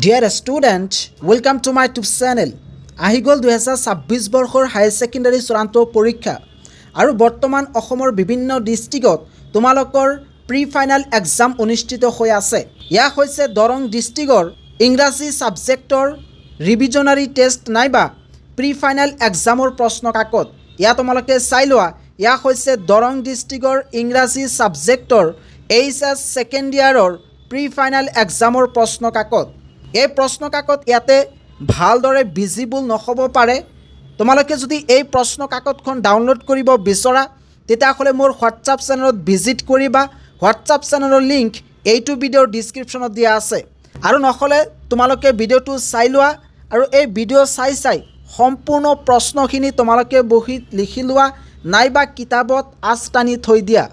Dear student, welcome to my YouTube channel. আহি গ'ল 2026 বৰ্ষৰ হায়াৰ ছেকেণ্ডাৰী চূড়ান্ত পৰীক্ষা আৰু বৰ্তমান অসমৰ বিভিন্ন ডিষ্ট্ৰিক্টত তোমালোকৰ প্ৰি ফাইনেল এক্সাম অনুষ্ঠিত হৈ আছে। ইয়া হৈছে দৰং ডিষ্ট্ৰিক্টৰ ইংৰাজী ছাবজেক্টৰ ৰিভিজনাৰী টেষ্ট নাইবা প্ৰি ফাইনেল এক্সামৰ প্ৰশ্ন কাকত। ইয়া তোমালোকে চাই লোৱা, ইয়া হৈছে দৰং ডিষ্ট্ৰিক্টৰ ইংৰাজী ছাবজেক্টৰ HS ছেকেণ্ড ইয়াৰৰ প্ৰি ফাইনেল এক্সামৰ প্ৰশ্ন কাকত। এই প্ৰশ্ন কাকত ইয়াতে ভালদৰে ভিজিবল নহ'ব পাৰে। তোমালোকে যদি এই প্ৰশ্ন কাকতখন ডাউনলোড কৰিব বিচৰা তেতিয়াহ'লে মোৰ হোৱাটছআপ চেনেলত ভিজিট কৰিবা। হোৱাটছআপ চেনেলৰ লিংক এইটো ভিডিঅ'ৰ ডিছক্ৰিপশ্যনত দিয়া আছে। আৰু নহ'লে তোমালোকে ভিডিঅ'টো চাই লোৱা আৰু এই ভিডিঅ' চাই সম্পূৰ্ণ প্ৰশ্নখিনি তোমালোকে বহীত লিখি লোৱা নাইবা কিতাপত আঁচ টানি থৈ দিয়া।